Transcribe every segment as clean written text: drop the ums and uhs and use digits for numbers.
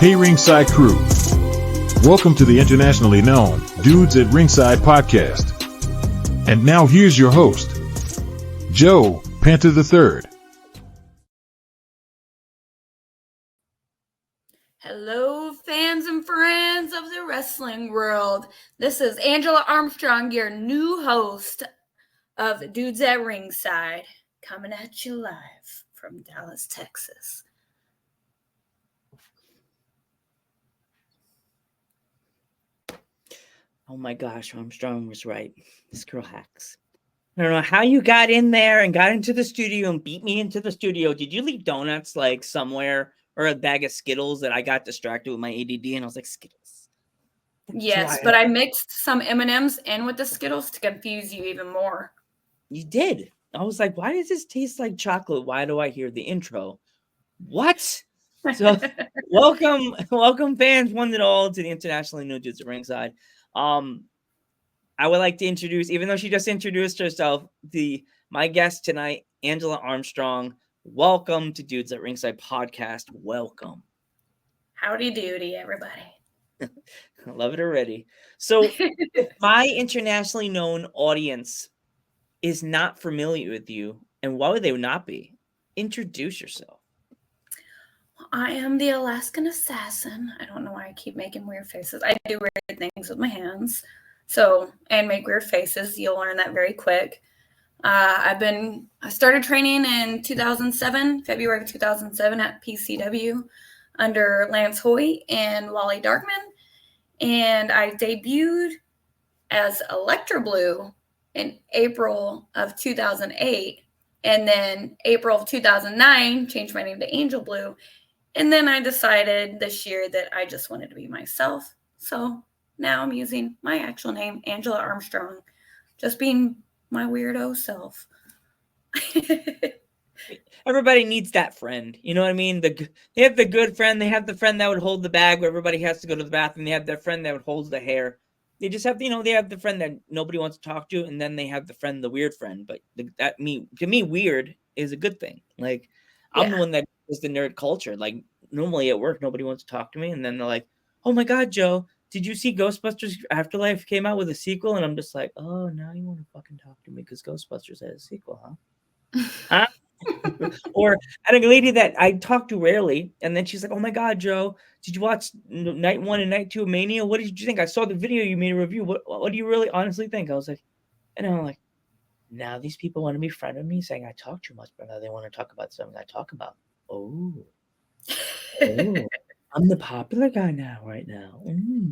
Hey Ringside crew. Welcome to the internationally known Dudes at Ringside podcast. And now here's your host, Joe, Panther III. Hello, fans and friends of the wrestling world. This is Angela Armstrong, your new host of Dudes at Ringside, coming at you live from Dallas, Texas. Oh my gosh, Armstrong was right. This girl hacks. I don't know how you got in there and got into the studio and beat me into the studio. Did you leave donuts like somewhere or a bag of Skittles that I got distracted with my ADD and I was like, Skittles? Yes, but I mixed some M&Ms in with the Skittles to confuse you even more. You did. I was like, why does this taste like chocolate? Why do I hear the intro? What? So welcome fans, one and all, to the internationally known Dudes at Ringside. I would like to introduce, even though she just introduced herself, my guest tonight, Angela Armstrong. Welcome to Dudes at Ringside podcast. Welcome. Howdy doody, everybody. I love it already. So my internationally known audience is not familiar with you, and why would they not be? Introduce yourself. I am the Alaskan Assassin. I don't know why I keep making weird faces. I do weird things with my hands. And make weird faces. You'll learn that very quick. I started training in 2007, February of 2007 at PCW under Lance Hoyt and Wally Darkman. And I debuted as Electra Blue in April of 2008. And then April of 2009, changed my name to Angel Blue. And then I decided this year that I just wanted to be myself. So now I'm using my actual name, Angela Armstrong, just being my weirdo self. Everybody needs that friend. You know what I mean? They have the good friend. They have the friend that would hold the bag where everybody has to go to the bathroom. They have their friend that would hold the hair. They just have, they have the friend that nobody wants to talk to. And then they have the weird friend. But to me, weird is a good thing. Like, I'm the one that is the nerd culture. Like, normally at work, nobody wants to talk to me. And then they're like, oh my God, Joe, did you see Ghostbusters Afterlife came out with a sequel? And I'm just like, oh, now you want to fucking talk to me because Ghostbusters had a sequel, huh? Huh? Or I had a lady that I talk to rarely, and then she's like, oh my God, Joe, did you watch night 1 and night 2 of Mania? What did you think? I saw the video you made a review. What do you really honestly think? I was like, and I'm like, now these people want to be friend with me saying I talk too much, but now they want to talk about something I talk about. Oh. I'm the popular guy now, right now.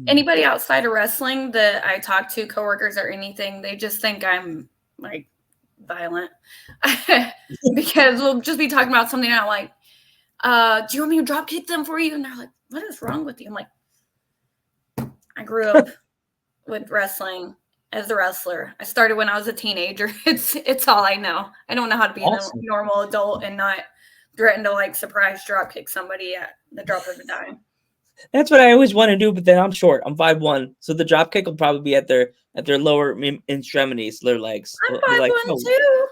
Anybody outside of wrestling that I talk to, coworkers or anything, they just think I'm like violent because we'll just be talking about something out like, do you want me to drop kick them for you? And they're like, what is wrong with you? I'm like, I grew up with wrestling as a wrestler. I started when I was a teenager. It's all I know. I don't know how to be a normal adult and not threaten to like surprise drop kick somebody at the drop of a dime. That's what I always want to do, but then I'm short. I'm 5'1", so the drop kick will probably be at their lower extremities, their legs. I'm 5'1" too.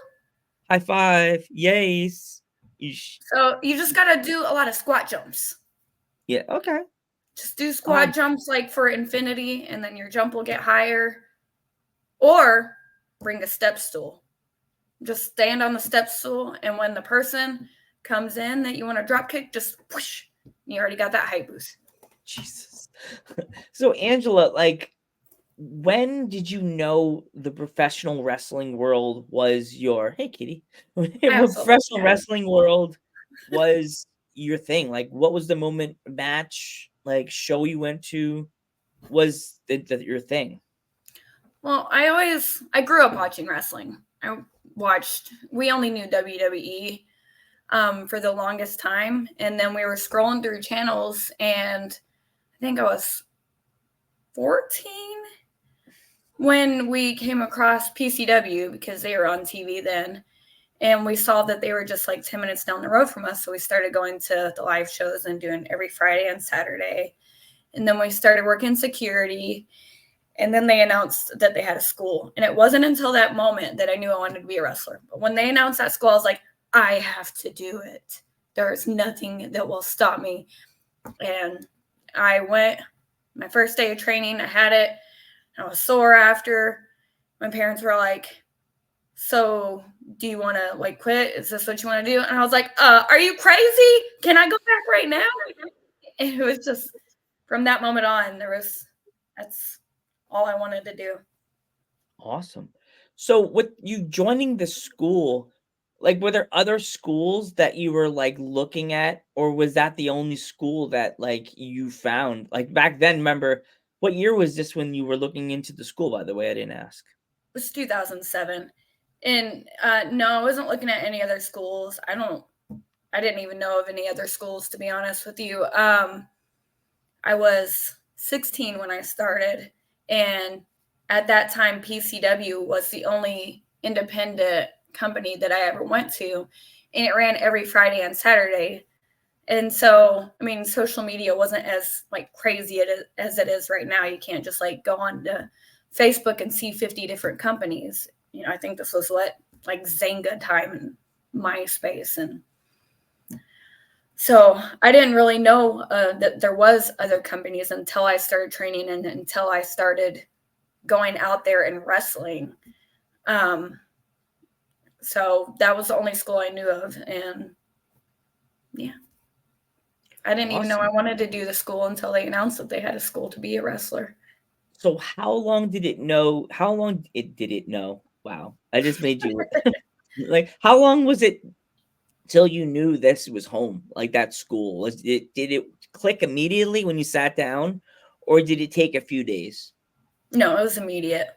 High five, yes. So you just gotta do a lot of squat jumps. Yeah, okay. Just do squat jumps like for infinity, and then your jump will get higher. Or bring a step stool. Just stand on the step stool, and when the person comes in that you want to drop kick, just whoosh, you already got that height boost. Jesus. So Angela, like, when did you know the professional wrestling world was your professional wrestling world was your thing? Like, what was the moment, match, like show you went to was your thing? Well, I grew up watching wrestling. We only knew WWE for the longest time. And then we were scrolling through channels, and I think I was 14 when we came across PCW because they were on TV then. And we saw that they were just like 10 minutes down the road from us. So we started going to the live shows and doing every Friday and Saturday. And then we started working security. And then they announced that they had a school. And it wasn't until that moment that I knew I wanted to be a wrestler. But when they announced that school, I was like, I have to do it. There's nothing that will stop me. And I went my first day of training. I had it. I was sore after. My parents were like, so do you want to like quit? Is this what you want to do? And I was like, are you crazy? Can I go back right now? And it was just from that moment on, that's all I wanted to do. Awesome. So with you joining the school, like were there other schools that you were like looking at, or was that the only school that like you found? Like back then, remember what year was this when you were looking into the school, by the way? I didn't ask. It was 2007. And no, I wasn't looking at any other schools. I didn't even know of any other schools, to be honest with you. I was 16 when I started, and at that time, PCW was the only independent company that I ever went to, and it ran every Friday and Saturday. And so, I mean, social media wasn't as like crazy as it is right now. You can't just like go on to Facebook and see 50 different companies. You know, I think this was like Zynga time and MySpace, and so I didn't really know that there was other companies until I started training and until I started going out there and wrestling. So that was the only school I knew of. And yeah, I didn't even know I wanted to do the school until they announced that they had a school to be a wrestler. So how long did it know? Did it know? Wow. I just made you like, how long was it till you knew this was home, like that school? Did it click immediately when you sat down, or did it take a few days? No, it was immediate.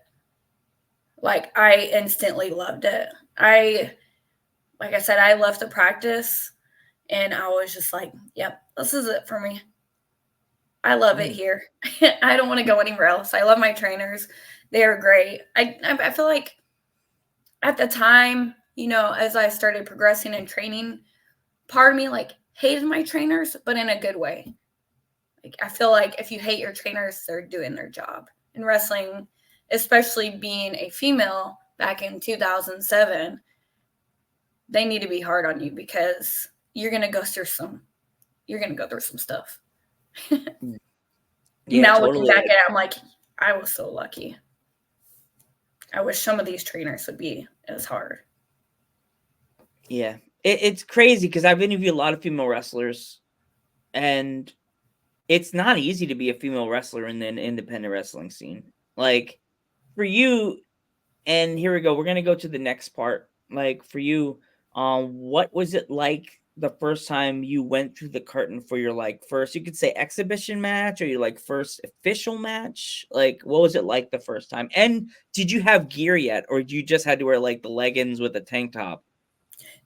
Like I instantly loved it. Like I said, I left the practice and I was just like, yep, this is it for me. I love it here. I don't want to go anywhere else. I love my trainers. They are great. I feel like at the time, you know, as I started progressing and training, part of me like hated my trainers, but in a good way. Like I feel like if you hate your trainers, they're doing their job. In wrestling, especially being a female back in 2007, they need to be hard on you because you're gonna go through some stuff. Yeah, now totally. looking back at it, I'm like, I was so lucky. I wish some of these trainers would be as hard. Yeah, it's crazy because I've interviewed a lot of female wrestlers, and it's not easy to be a female wrestler in the independent wrestling scene. Like for you, and here we go. We're gonna go to the next part. Like for you, what was it like the first time you went through the curtain for your like first, you could say exhibition match, or your like first official match? Like what was it like the first time? And did you have gear yet, or you just had to wear like the leggings with a tank top?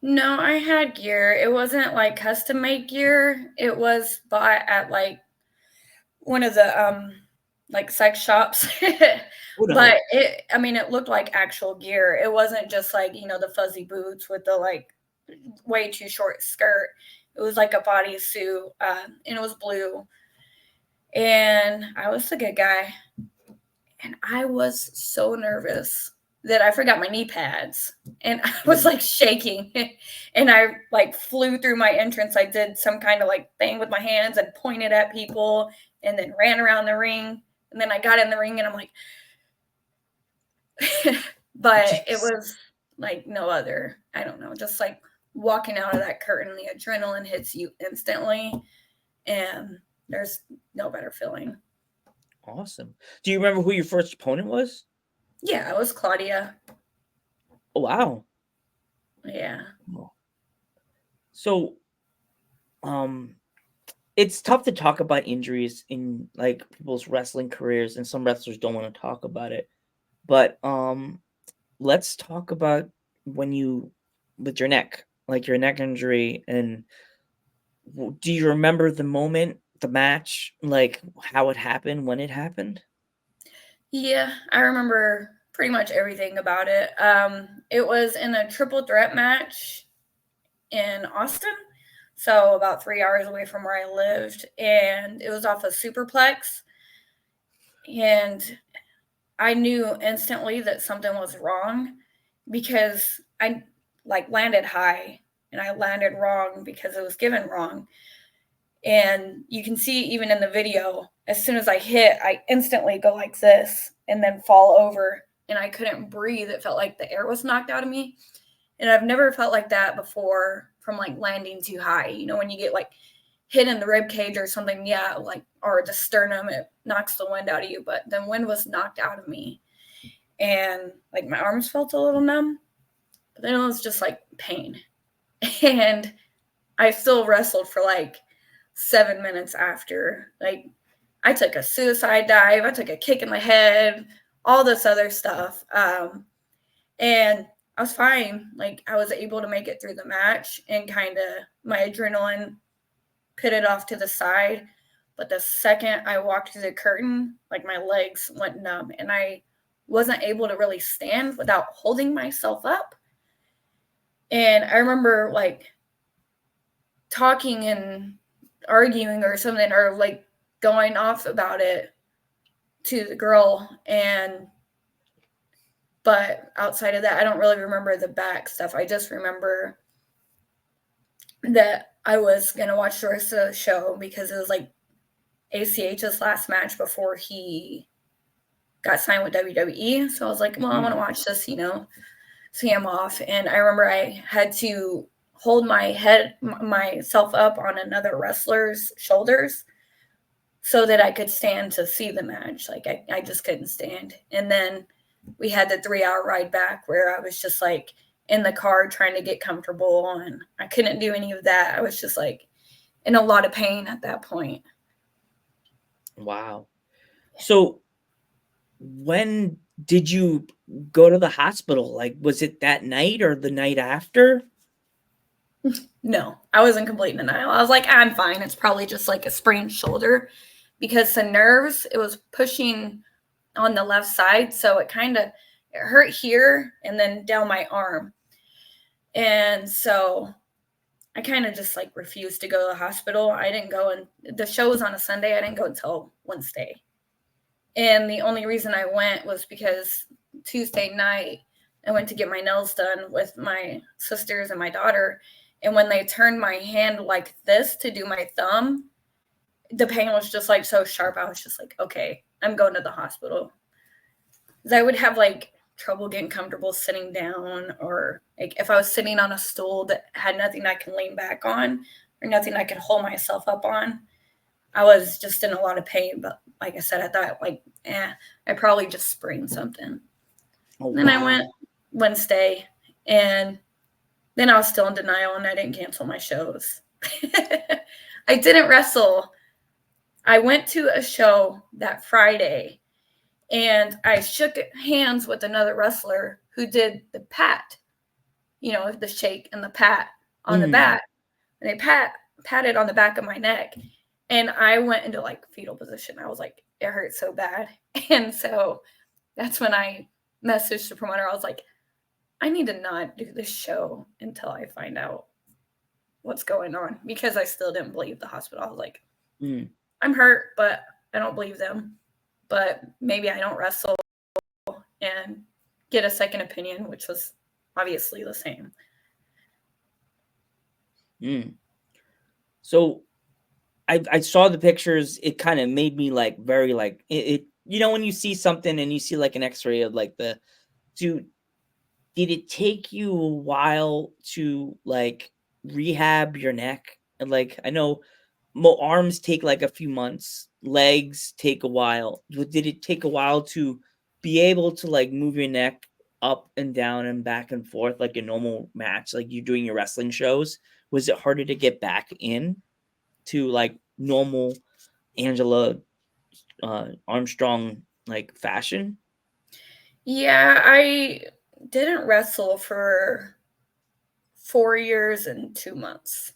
No, I had gear. It wasn't like custom made gear. It was bought at like one of the like sex shops. Oh, no. But it looked like actual gear. It wasn't just like, you know, the fuzzy boots with the like way too short skirt. It was like a bodysuit, and it was blue. And I was the good guy. And I was so nervous that I forgot my knee pads. And I was like shaking. And I like flew through my entrance. I did some kind of like thing with my hands and pointed at people and then ran around the ring. And then I got in the ring and I'm like, but it was like no other, I don't know, just like walking out of that curtain, the adrenaline hits you instantly, and there's no better feeling. Awesome. Do you remember who your first opponent was? Yeah, it was Claudia. Oh, wow. Yeah. So, it's tough to talk about injuries in like people's wrestling careers, and some wrestlers don't want to talk about it. But let's talk about when you with your neck, like your neck injury, and do you remember the moment, the match, like how it happened, when it happened? Yeah, I remember pretty much everything about it. It was in a triple threat match in Austin, so about 3 hours away from where I lived, and it was off a superplex. And I knew instantly that something was wrong because I like landed high and I landed wrong because it was given wrong. And you can see even in the video, as soon as I hit, I instantly go like this and then fall over, and I couldn't breathe. It felt like the air was knocked out of me. And I've never felt like that before from like landing too high. You know, when you get like hit in the rib cage or something, yeah, like, or the sternum, it knocks the wind out of you. But the wind was knocked out of me. And like my arms felt a little numb, but then it was just like pain. And I still wrestled for like 7 minutes after. Like, I took a suicide dive, I took a kick in the head, all this other stuff. And I was fine. Like, I was able to make it through the match, and kind of my adrenaline pitted off to the side. But the second I walked through the curtain, like, my legs went numb, and I wasn't able to really stand without holding myself up. And I remember like talking and arguing or something, or like going off about it to the girl. But outside of that, I don't really remember the back stuff. I just remember that I was going to watch the rest of the show because it was like ACH's last match before he got signed with WWE. So I was like, well, I want to watch this, you know, see him off. And I remember I had to hold myself up on another wrestler's shoulders so that I could stand to see the match. Like, I just couldn't stand. And then we had the 3-hour ride back where I was just like in the car trying to get comfortable, and I couldn't do any of that. I was just like in a lot of pain at that point. Wow. So when did you go to the hospital? Like, was it that night or the night after? No, I was in complete denial. I was like, I'm fine. It's probably just like a sprained shoulder, because the nerves, it was pushing on the left side. So it hurt here and then down my arm. And so I kind of just like refused to go to the hospital. I didn't go, and the show was on a Sunday. I didn't go until Wednesday. And the only reason I went was because Tuesday night I went to get my nails done with my sisters and my daughter. And when they turned my hand like this to do my thumb, the pain was just like so sharp. I was just like, okay, I'm going to the hospital. Because I would have like trouble getting comfortable sitting down, or like if I was sitting on a stool that had nothing I can lean back on or nothing I could hold myself up on, I was just in a lot of pain. But like I said, I thought like, I probably just sprained something. Oh, then wow. I went Wednesday, and then I was still in denial, and I didn't cancel my shows. I didn't wrestle. I went to a show that Friday, and I shook hands with another wrestler who did the pat, you know, the shake and the pat on the back. And they patted on the back of my neck. And I went into like fetal position. I was like, it hurt so bad. And so that's when I messaged the promoter. I was like, I need to not do this show until I find out what's going on, because I still didn't believe the hospital. I was like, I'm hurt, but I don't believe them. But maybe I don't wrestle and get a second opinion, which was obviously the same. So I saw the pictures. It kind of made me like very like it. You know, when you see something and you see like an X-ray of like did it take you a while to like rehab your neck? And like, I know arms take like a few months, legs take a while. Did it take a while to be able to like move your neck up and down and back and forth like a normal match, like you doing your wrestling shows? Was it harder to get back in to like normal Angela Armstrong like fashion? Yeah, I didn't wrestle for 4 years and 2 months.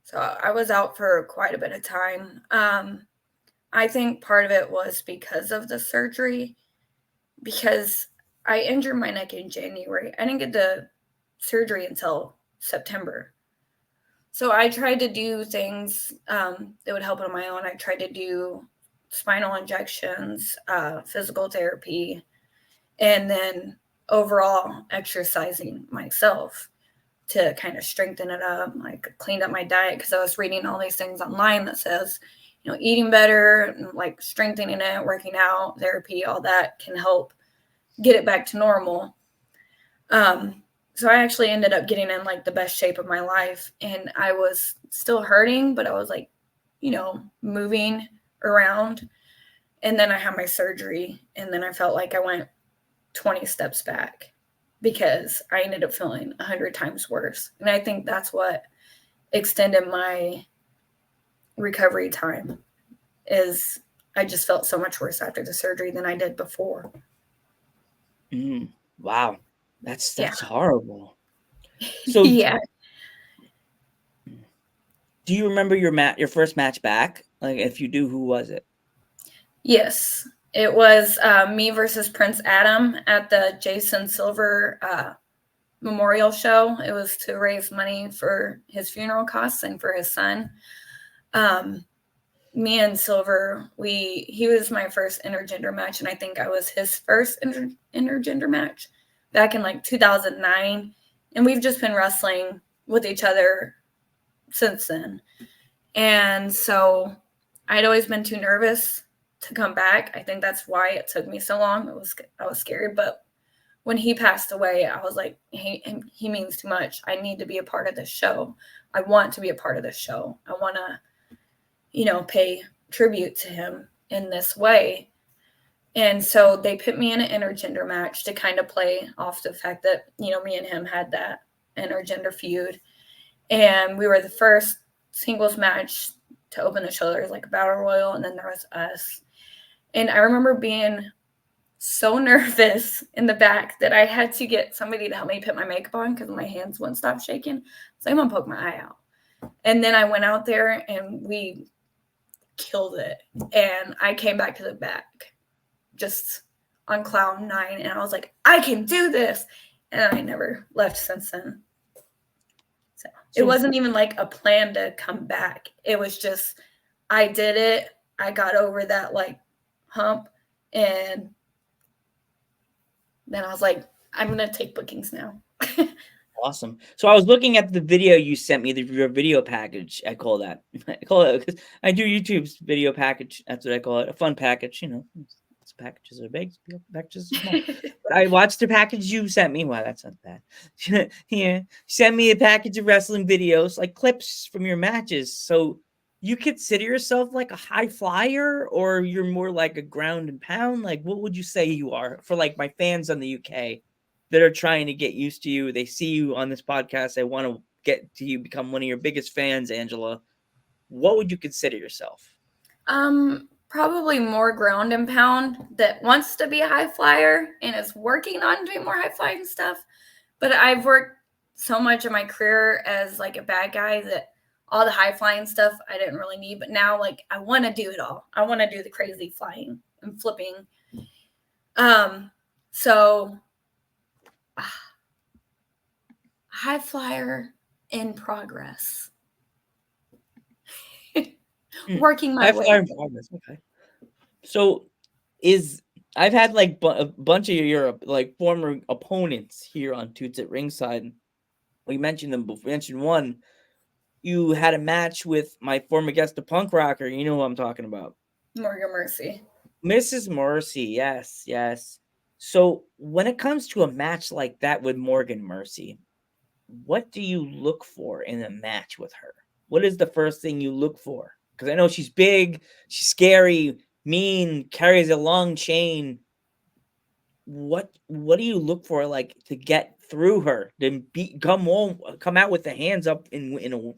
So I was out for quite a bit of time. I think part of it was because of the surgery, because I injured my neck in January. I didn't get the surgery until September. So I tried to do things that would help on my own. I tried to do spinal injections, physical therapy, and then overall exercising myself to kind of strengthen it up. Like cleaned up my diet because I was reading all these things online that says, eating better, and like strengthening it, working out, therapy, all that can help get it back to normal. So I actually ended up getting in like the best shape of my life, and I was still hurting, but I was like, moving around. And then I had my surgery, and then I felt like I went 20 steps back because I ended up feeling 100 times worse. And I think that's what extended my recovery time, is I just felt so much worse after the surgery than I did before. Wow. That's horrible. So yeah. Do you remember your first match back? Like, if you do, who was it? Yes. It was me versus Prince Adam at the Jason Silver memorial show. It was to raise money for his funeral costs and for his son. Me and Silver, he was my first intergender match, and I think I was his first intergender match back in like 2009. And we've just been wrestling with each other since then. And so I'd always been too nervous to come back. I think that's why it took me so long. I was scared, but when he passed away, I was like, he means too much. I need to be a part of this show. I want to be a part of this show. I want to, pay tribute to him in this way. And so they put me in an intergender match to kind of play off the fact that, me and him had that intergender feud. And we were the first singles match to open the show. There was like a battle royal, and then there was us. And I remember being so nervous in the back that I had to get somebody to help me put my makeup on because my hands wouldn't stop shaking. So I'm going to poke my eye out. And then I went out there and we killed it. And I came back to the back just on cloud 9. And I was like, I can do this. And I never left since then. So it wasn't even like a plan to come back. It was just, I did it. I got over that like hump. And then I was like, I'm going to take bookings now. Awesome. So I was looking at the video you sent me, your video package. I call it because I do YouTube's video package. That's what I call it. A fun package, Packages are big, packages are small. But I watched the package you sent me. Wow, that's not bad. Yeah, send me a package of wrestling videos, like clips from your matches. So you consider yourself like a high flyer, or you're more like a ground and pound? Like, what would you say you are for like my fans on the UK that are trying to get used to you? They see you on this podcast. They want to get to you, become one of your biggest fans, Angela. What would you consider yourself? Probably more ground and pound that wants to be a high flyer and is working on doing more high flying stuff. But I've worked so much in my career as like a bad guy that all the high flying stuff I didn't really need. But now, like, I want to do it all. I want to do the crazy flying and flipping. So high flyer in progress. Working my way. Okay. So I've had like a bunch of your like former opponents here on Toots at Ringside. We mentioned them before. We mentioned one. You had a match with my former guest, the punk rocker. You know who I'm talking about. Morgan Mercy. Mrs. Mercy. Yes. So when it comes to a match like that with Morgan Mercy, what do you look for in a match with her? What is the first thing you look for? Because I know she's big, she's scary, mean, carries a long chain. What do you look for, like, to get through her, to come out with the hands up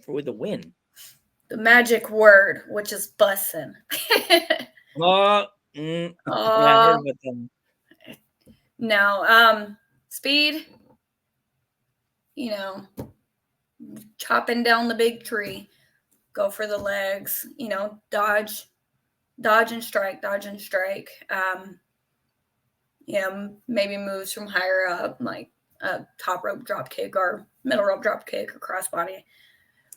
for the win? The magic word, which is bussin'. Yeah, I heard about them. No, speed. Chopping down the big tree. Go for the legs, dodge and strike. Maybe moves from higher up, like a top rope drop kick or middle rope drop kick or crossbody. A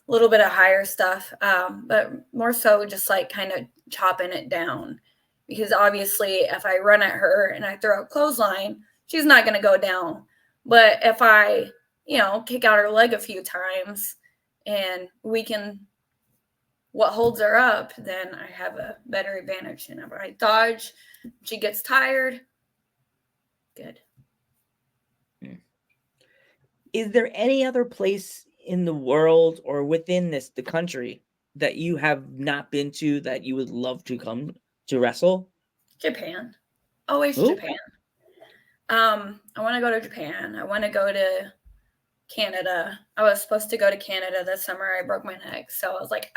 little bit of higher stuff, but more so just like kind of chopping it down. Because obviously if I run at her and I throw a clothesline, she's not going to go down. But if I, kick out her leg a few times and what holds her up, then I have a better advantage. And if I dodge, she gets tired. Good. Is there any other place in the world or within the country that you have not been to that you would love to come to wrestle? Japan. Always Ooh. Japan. I want to go to Japan. I want to go to Canada. I was supposed to go to Canada this summer. I broke my neck. So I was like,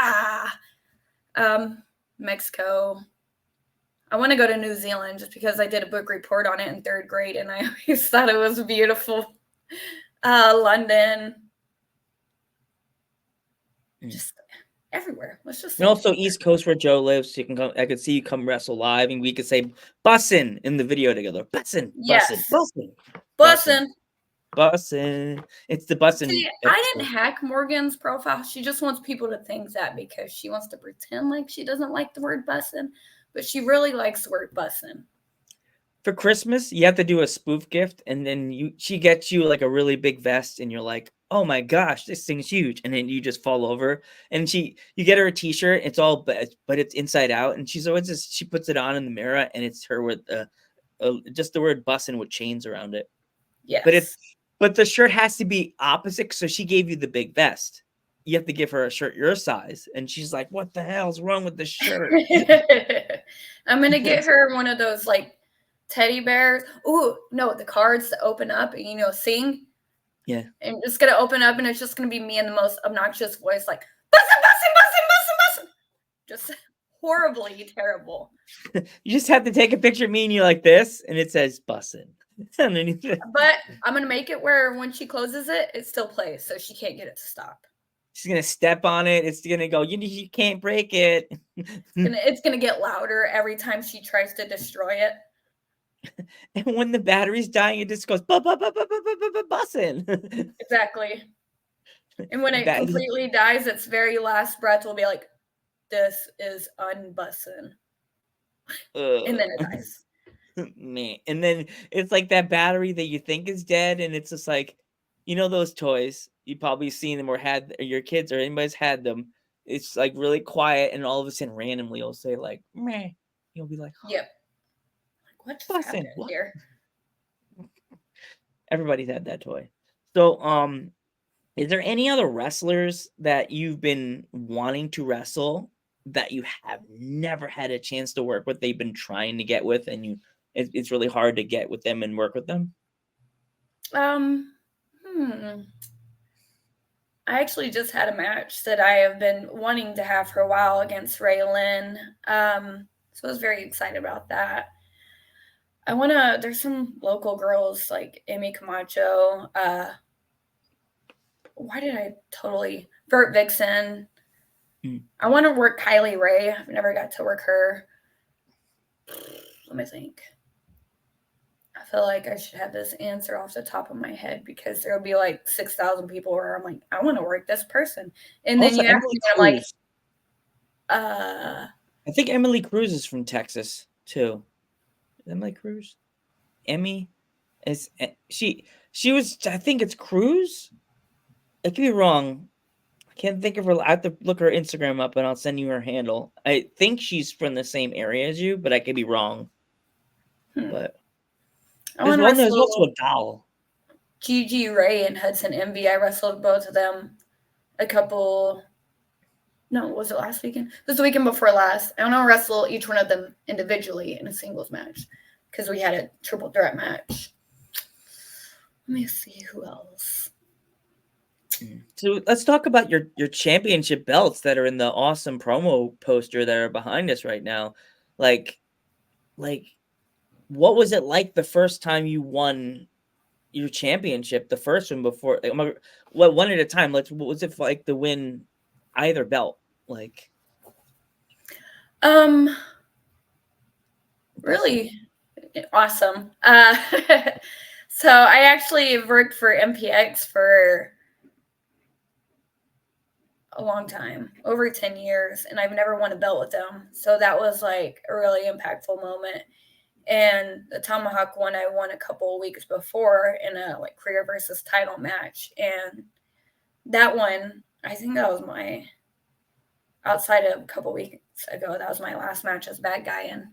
Mexico. I want to go to New Zealand just because I did a book report on it in 3rd grade and I always thought it was beautiful. London. Just everywhere. Let's just and also East Coast where Joe lives, so you can come. I could see you come wrestle live, and we could say "bussin" in the video together. Bussin, yes, bussin. It's the bussin. See, I didn't hack Morgan's profile. She just wants people to think that because she wants to pretend like she doesn't like the word bussin, but she really likes the word bussin. For Christmas, you have to do a spoof gift, and then she gets you like a really big vest, and you're like, "Oh my gosh, this thing's huge!" And then you just fall over, and you get her a T-shirt. It's all but it's inside out, and she's always she puts it on in the mirror, and it's her with just the word "bussin" with chains around it. Yes, but the shirt has to be opposite. So she gave you the big vest. You have to give her a shirt your size, and she's like, "What the hell's wrong with the shirt?" I'm gonna get her one of those like teddy bears. Ooh, no, the cards that open up and sing. Yeah. And it's gonna open up and it's just gonna be me in the most obnoxious voice, like bussin'. Just horribly terrible. You just have to take a picture of me and you like this, and it says bussin'. But I'm gonna make it where when she closes it, it still plays, so she can't get it to stop. She's gonna step on it. It's gonna go. You can't break it. It's gonna get louder every time she tries to destroy it. And when the battery's dying, it just goes bussin'. Exactly. And when it completely dies, its very last breath will be like, "This is unbussin'," and then it dies. Man, and then it's like that battery that you think is dead, and it's just like, those toys you probably seen them or had, or your kids or anybody's had them. It's like really quiet, and all of a sudden, randomly, you'll say like, "Meh." You'll be like, "Yep." Like, what just happened here? Everybody's had that toy. So, is there any other wrestlers that you've been wanting to wrestle that you have never had a chance to work with? They've been trying to get with, and it's really hard to get with them and work with them. I actually just had a match that I have been wanting to have for a while against Ray Lynn. So I was very excited about that. There's some local girls like Amy Camacho. Bert Vixen. I want to work Kylie Ray. I've never got to work her. Let me think. I feel like I should have this answer off the top of my head because there'll be like 6,000 people where I'm like, I want to work this person. And then you ask me, I'm like, I think Emily Cruz is from Texas too. Emily Cruz? Emmy? She was, I think it's Cruz? I could be wrong. I can't think of her. I have to look her Instagram up and I'll send you her handle. I think she's from the same area as you, but I could be wrong. But there's also a doll. Gigi Ray and Hudson Envy. I wrestled both of them was it last weekend? It was the weekend before last. I want to wrestle each one of them individually in a singles match because we had a triple threat match. Let me see who else. So let's talk about your championship belts that are in the awesome promo poster that are behind us right now. Like, what was it like the first time you won your championship? The first one before, one at a time. What was it like to win either belt? Like, really awesome. So I actually worked for MPX for a long time, over 10 years, and I've never won a belt with them. So that was like a really impactful moment. And the tomahawk one I won a couple of weeks before in a like career versus title match. And that one, I think that was my, outside of a couple weeks ago, that was my last match as bad guy. And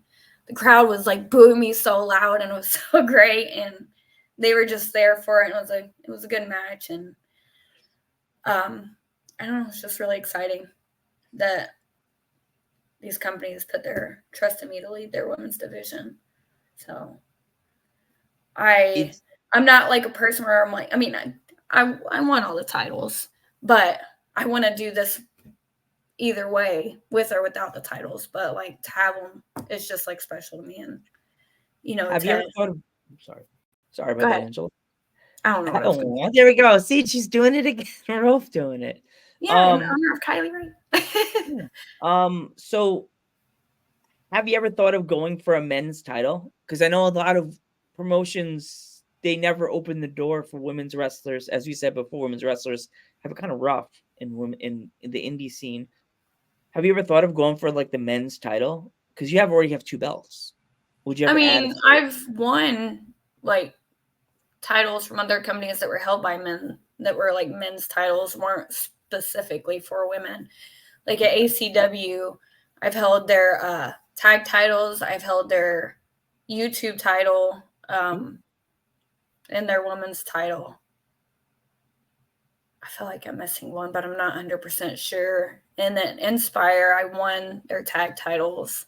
the crowd was like booing me so loud, and it was so great. And they were just there for it. And it was a good match. And I don't know, it's just really exciting that these companies put their trust in me to lead their women's division. So I'm not like a person where I'm like, I mean, I want all the titles, but I want to do this either way, with or without the titles. But like to have them, it's just like special to me. And have you ever thought of? Sorry about that, Angela. I don't know what else. There we go. See, she's doing it again. We're both doing it. Yeah, in honor of Kylie, right? So have you ever thought of going for a men's title? Because I know a lot of promotions, they never open the door for women's wrestlers. As you said before, women's wrestlers have it kind of rough in the indie scene. Have you ever thought of going for like the men's title? Because you already have 2 belts. Would you ever add I've won like titles from other companies that were held by men, that were like men's titles, weren't specifically for women. Like at ACW, I've held their tag titles, I've held their YouTube title, and their women's title. I feel like I'm missing one, but I'm not 100% sure. And then Inspire, I won their tag titles.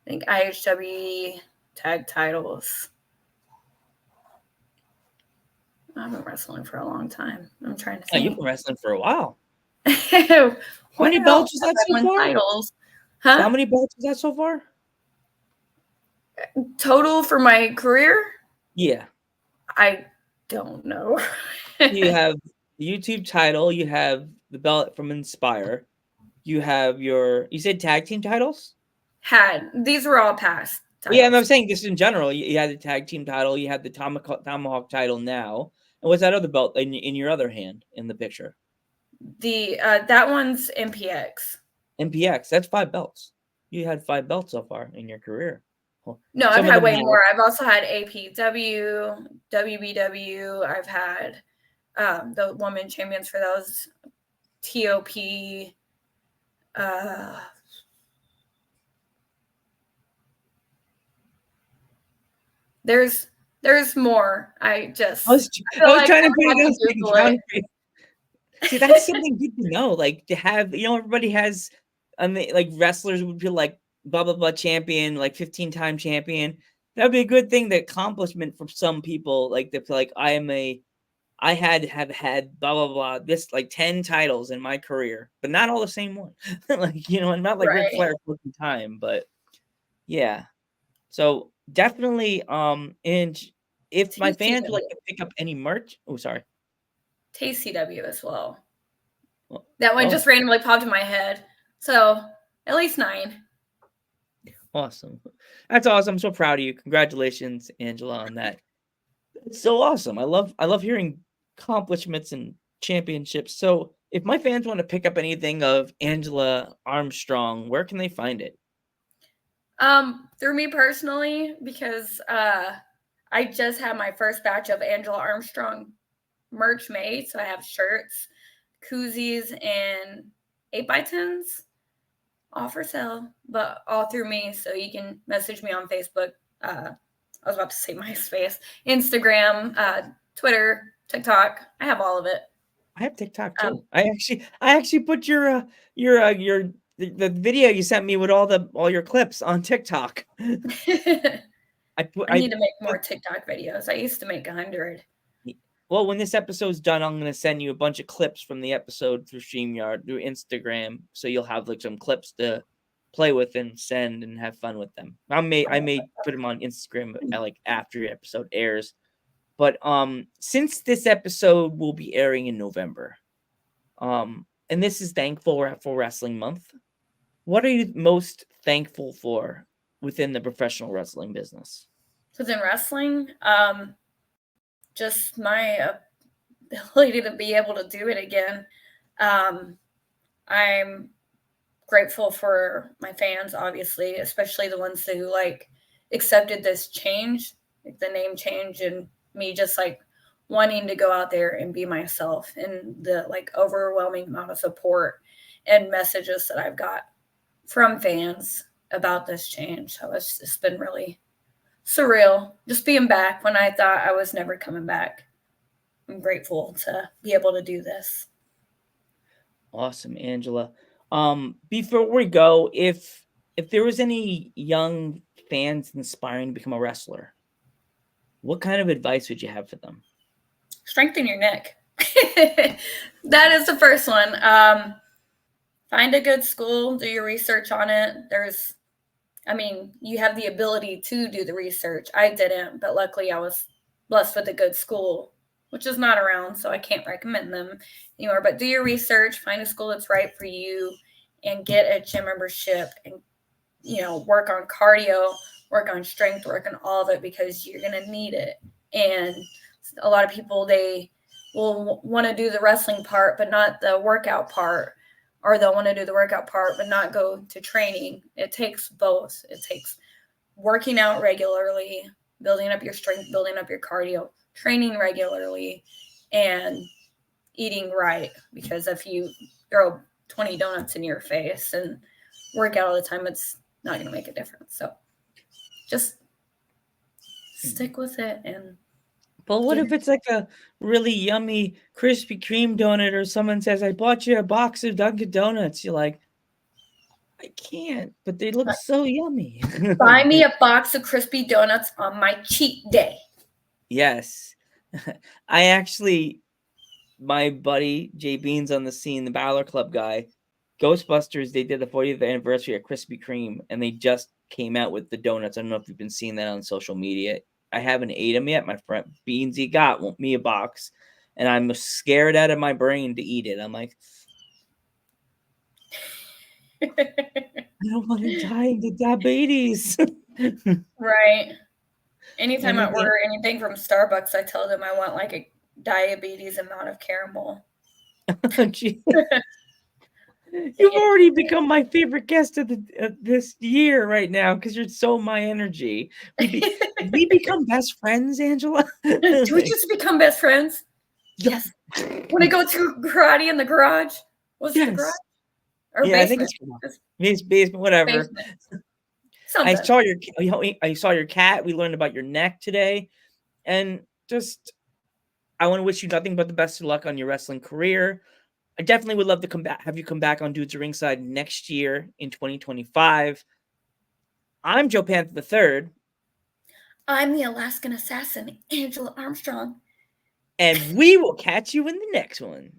I think IHW tag titles. I've been wrestling for a long time. I'm trying to think. You've been wrestling for a while. How many belts is that so far? Titles? Huh? How many belts is that so far? Total for my career? Yeah. I don't know. You have the YouTube title. You have the belt from Inspire. You have you said tag team titles? These were all past titles. Yeah, and I'm saying this in general. You had the tag team title. You have the Tomahawk title now. And what's that other belt in your other hand in the picture? That one's MPX. MPX, that's 5 belts. You had 5 belts so far in your career. No, I've had way more. I've also had APW, WBW. I've had the women champions for those, TOP. There's more. I was trying to put it down. See, that's something good to know. Like to have, everybody has, like wrestlers would be like blah blah blah champion, like 15-time champion. That'd be a good thing, the accomplishment for some people. Like they feel like I have had blah blah blah this like 10 titles in my career, but not all the same one. Like I'm not like Ric Flair 14 time, but yeah. So definitely, and if my fans would like to pick up any merch, sorry. TCW as well. That one just randomly popped in my head. So at least 9. Awesome. That's awesome. I'm so proud of you. Congratulations, Angela, on that. It's so awesome. I love hearing accomplishments and championships. So if my fans want to pick up anything of Angela Armstrong, where can they find it? Through me personally, because I just had my first batch of Angela Armstrong merch made. So I have shirts, koozies, and 8x10s all for sale, but all through me. So you can message me on Facebook. I was about to say MySpace, Instagram, Twitter, TikTok. I have all of it. I have TikTok too. I actually put the video you sent me with all your clips on TikTok. I need to make more TikTok videos. I used to make 100. Well, when this episode's done, I'm going to send you a bunch of clips from the episode through StreamYard, through Instagram, so you'll have like some clips to play with and send and have fun with them. I may put them on Instagram like after your episode airs. But since this episode will be airing in November, and this is Thankful for Wrestling Month, what are you most thankful for within the professional wrestling business? Within wrestling, just my ability to be able to do it again. I'm grateful for my fans, obviously, especially the ones who like accepted this change, like the name change, and me just like wanting to go out there and be myself, and the like overwhelming amount of support and messages that I've got from fans about this change. So it's been really surreal just being back when I thought I was never coming back. I'm grateful to be able to do this. Awesome, Angela. Before we go, if there was any young fans inspiring to become a wrestler, what kind of advice would you have for them? Strengthen your neck. That is the first one. Find a good school, do your research on it. You have the ability to do the research. I didn't, but luckily I was blessed with a good school, which is not around, so I can't recommend them anymore. But do your research, find a school that's right for you, and get a gym membership, and work on cardio, work on strength, work on all of it, because you're going to need it. And a lot of people, they will want to do the wrestling part but not the workout part, or they'll want to do the workout part but not go to training. It takes both. It takes working out regularly, building up your strength, building up your cardio, training regularly, and eating right. Because if you throw 20 donuts in your face and work out all the time, it's not going to make a difference. So just stick with it. But what if it's like a really yummy Krispy Kreme donut, or someone says, I bought you a box of Dunkin' Donuts? You're like, I can't, but they look so yummy. Buy me a box of crispy donuts on my cheat day. Yes. My buddy Jay Beans on the scene, the Balor Club guy, Ghostbusters, they did the 40th anniversary at Krispy Kreme, and they just came out with the donuts. I don't know if you've been seeing that on social media. I haven't ate them yet. My friend Beansy want me a box, and I'm scared out of my brain to eat it. I'm like, I don't want to die into diabetes. Right. Anytime I order anything from Starbucks, I tell them I want like a diabetes amount of caramel. You've already become my favorite guest of this year right now, because you're so my energy. We become best friends, Angela? Do we just become best friends? Yes. Want to go to karate in the garage? What's the garage? Or basement? I think it's basement, whatever. Basement. I saw your cat. We learned about your neck today. And just, I want to wish you nothing but the best of luck on your wrestling career. I definitely would love to have you come back on Dudes at Ringside next year in 2025. I'm Joe Panther III. I'm the Alaskan assassin, Angela Armstrong. And we will catch you in the next one.